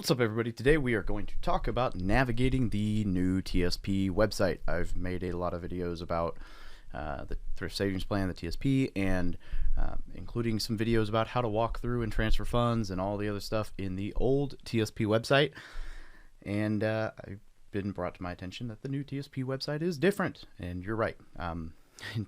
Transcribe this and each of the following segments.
What's up, everybody? Today we are going to talk about navigating the new TSP website. I've made a lot of videos about the thrift savings plan, the TSP, and including some videos about how to walk through and transfer funds and all the other stuff in the old TSP website. And I've been brought to my attention that the new TSP website is different, and you're right.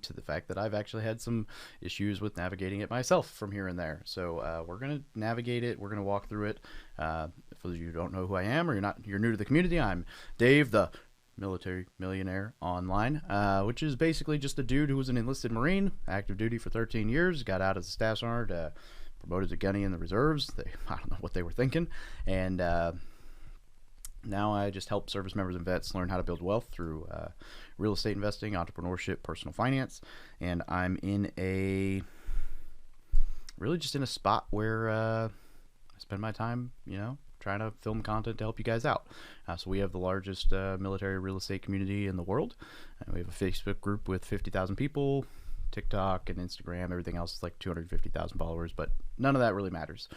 To the fact that I've actually had some issues with navigating it myself from here and there. So we're going to navigate it. We're going to walk through it. For those of you who don't know who I am, or you're new to the community, I'm Dave, the military millionaire online, which is basically just a dude who was an enlisted Marine, active duty for 13 years, got out as a staff sergeant, promoted to gunny in the reserves. I don't know what they were thinking. And now I just help service members and vets learn how to build wealth through real estate investing, entrepreneurship, personal finance. And I'm really just in a spot where I spend my time, trying to film content to help you guys out. So we have the largest military real estate community in the world. We have a Facebook group with 50,000 people. TikTok and Instagram, everything else is like 250,000 followers, but none of that really matters.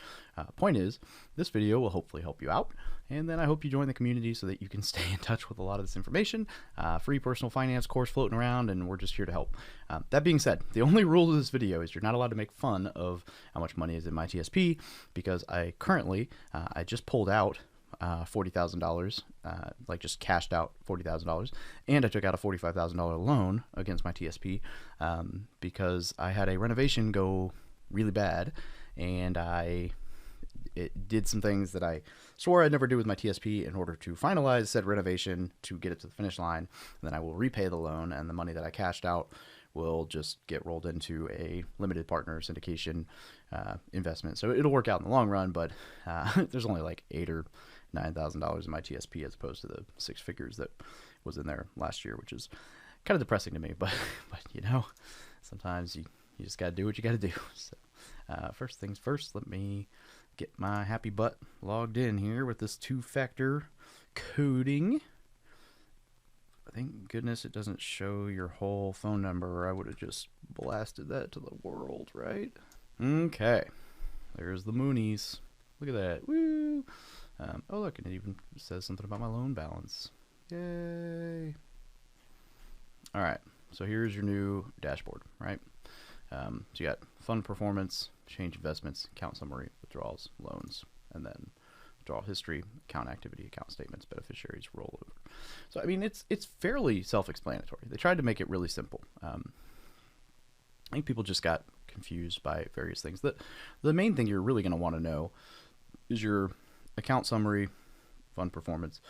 Point is, this video will hopefully help you out, and then I hope you join the community so that you can stay in touch with a lot of this information. Free personal finance course floating around, and we're just here to help. That being said, the only rule of this video is you're not allowed to make fun of how much money is in my TSP, because I currently, I just pulled out $40,000, like just cashed out $40,000, and I took out a $45,000 loan against my TSP because I had a renovation go really bad, and it did some things that I swore I'd never do with my TSP in order to finalize said renovation to get it to the finish line. And then I will repay the loan, and the money that I cashed out will just get rolled into a limited partner syndication investment. So it'll work out in the long run, but there's only like $8,000 or $9,000 in my TSP as opposed to the six figures that was in there last year, which is kind of depressing to me. But sometimes you just got to do what you got to do. So first things first, let me get my happy butt logged in here with this two-factor coding. Thank goodness it doesn't show your whole phone number, or I would have just blasted that to the world, right? Okay, there's the Moonies. Look at that. Woo! Oh, look, and it even says something about my loan balance. Yay! All right, so here's your new dashboard, right? So you got fund performance, change investments, account summary, withdrawals, loans, and then withdrawal history, account activity, account statements, beneficiaries, rollover. So, I mean, it's fairly self-explanatory. They tried to make it really simple. I think people just got confused by various things. The main thing you're really going to want to know is your account summary, fund performance.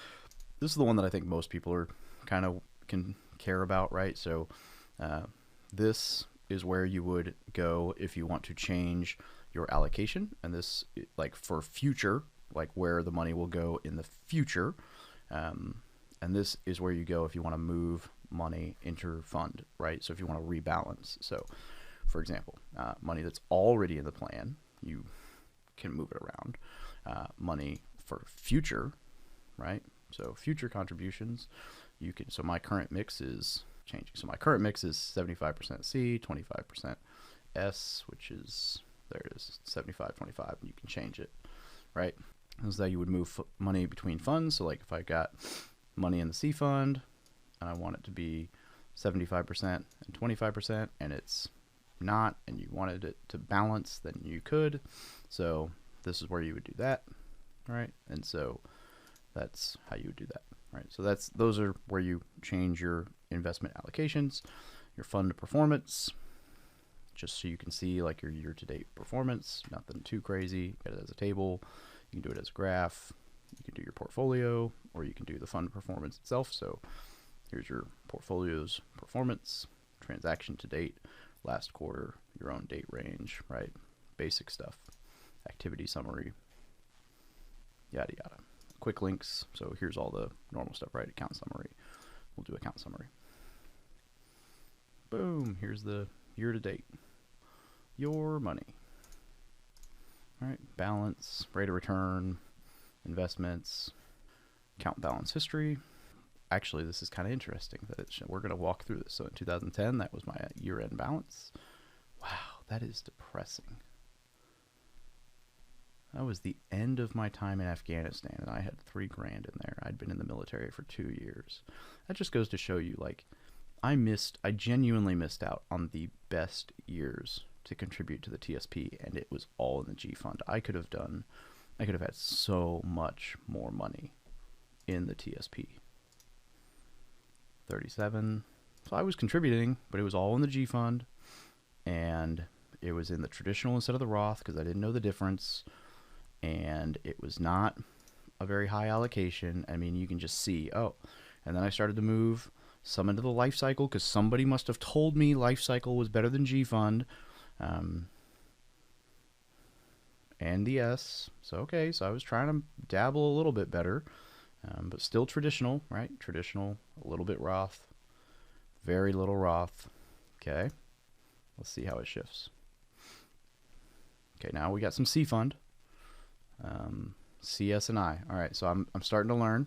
This is the one that I think most people are kind of can care about, right? So this is where you would go if you want to change your allocation, and this, like, for future, like where the money will go in the future, and this is where you go if you want to move money inter-fund, right? So if you want to rebalance. So for example, money that's already in the plan, you can move it around. Money for future, right? So future contributions, you can. So my current mix is changing. So my current mix is 75% C, 25% S, which is, there it is, 75, 25. You can change it, right? This is how you would move money between funds. So like if I got money in the C fund and I want it to be 75% and 25%, and it's not, and you wanted it to balance, then you could. So this is where you would do that, right? And so that's how you would do that, right? So those are where you change your investment allocations, your fund performance, just so you can see like your year-to-date performance. Nothing too crazy. Get it as a table. You can do it as a graph. You can do your portfolio, or you can do the fund performance itself. So here's your portfolio's performance, transaction to date, last quarter, your own date range, right? Basic stuff, activity summary, yada yada. Quick links. So here's all the normal stuff, right? Account summary. We'll do account summary. Boom. Here's the year to date. Your money. All right. Balance, rate of return, investments, account balance history. Actually, this is kind of interesting that we're going to walk through this. So in 2010, that was my year-end balance. Wow, that is depressing. That was the end of my time in Afghanistan, and I had $3 grand in there. I'd been in the military for 2 years. That just goes to show you, like, I genuinely missed out on the best years to contribute to the TSP, and it was all in the G Fund. I could have had so much more money in the TSP. 37. So I was contributing, but it was all in the G Fund, and it was in the traditional instead of the Roth because I didn't know the difference, and it was not a very high allocation. I mean, you can just see, oh, and then I started to move some into the life cycle because somebody must have told me life cycle was better than G Fund. And the S. So, okay, so I was trying to dabble a little bit better, but still traditional, right? Traditional, a little bit Roth, very little Roth. Okay, let's see how it shifts. Okay, now we got some C Fund, CS and I. All right, so I'm starting to learn,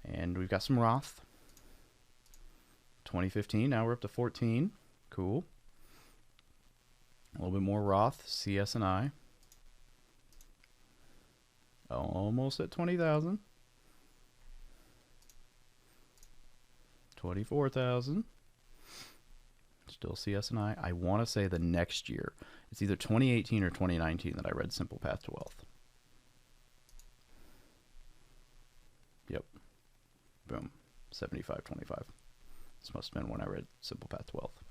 and we've got some Roth. 2015, now we're up to 14. Cool. A little bit more Roth, CS and I. Almost at 20,000. 24,000. Still CS and I. I want to say the next year. It's either 2018 or 2019 that I read Simple Path to Wealth. Yep. Boom. 75-25. This must have been when I read Simple Path to Wealth.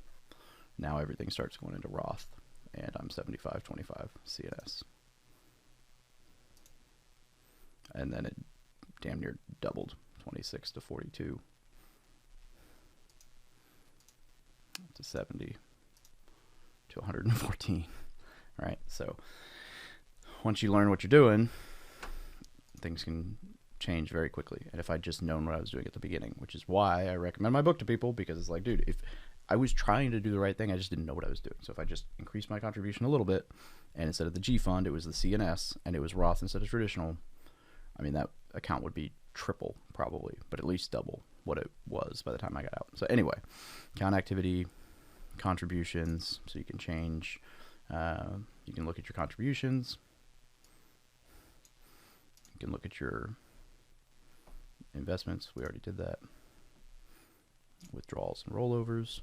Now everything starts going into Roth, and I'm 75-25 CNS. And then it damn near doubled, 26 to 42 to 70 to 114. Right? So once you learn what you're doing, things can change very quickly. And if I'd just known what I was doing at the beginning, which is why I recommend my book to people, because it's like, dude, if I was trying to do the right thing, I just didn't know what I was doing. So if I just increased my contribution a little bit, and instead of the G Fund, it was the CNS, and it was Roth instead of traditional, I mean, that account would be triple probably, but at least double what it was by the time I got out. So anyway, account activity, contributions, so you can change, you can look at your contributions, you can look at your investments, we already did that, withdrawals and rollovers,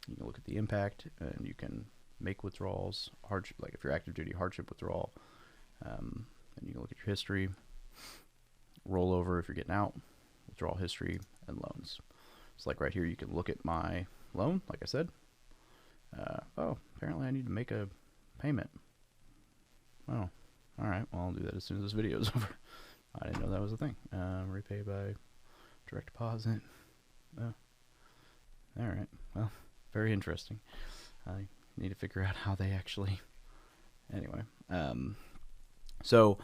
you can look at the impact, and you can make withdrawals, hardship, like if you're active duty, hardship withdrawal, and you can look at your history, rollover if you're getting out, withdrawal history, and loans. It's like right here, you can look at my loan, like I said. Oh, apparently I need to make a payment. Oh, all right. Well, I'll do that as soon as this video is over. I didn't know that was a thing. Repay by direct deposit. Oh, all right. Well, very interesting. I need to figure out how they actually. Anyway, so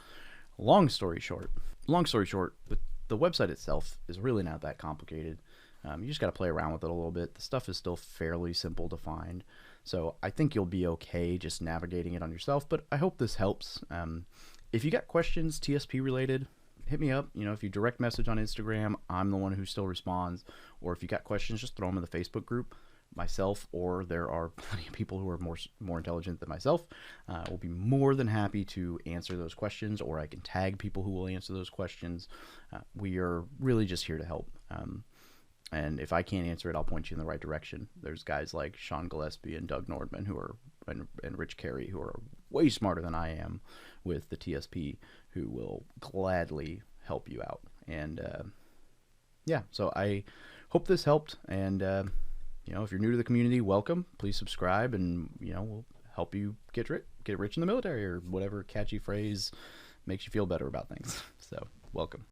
long story short, the website itself is really not that complicated. You just got to play around with it a little bit. The stuff is still fairly simple to find. So I think you'll be okay just navigating it on yourself, but I hope this helps. If you got questions TSP related, hit me up. You know, if you direct message on Instagram, I'm the one who still responds. Or if you got questions, just throw them in the Facebook group. Myself, or there are plenty of people who are more intelligent than myself, will be more than happy to answer those questions, or I can tag people who will answer those questions. We are really just here to help. And if I can't answer it, I'll point you in the right direction. There's guys like Sean Gillespie and Doug Nordman who are, and Rich Carey, who are way smarter than I am with the TSP, who will gladly help you out. And yeah, so I hope this helped. And you know, if you're new to the community, welcome. Please subscribe, and you know, we'll help you get rich in the military, or whatever catchy phrase makes you feel better about things. So, welcome.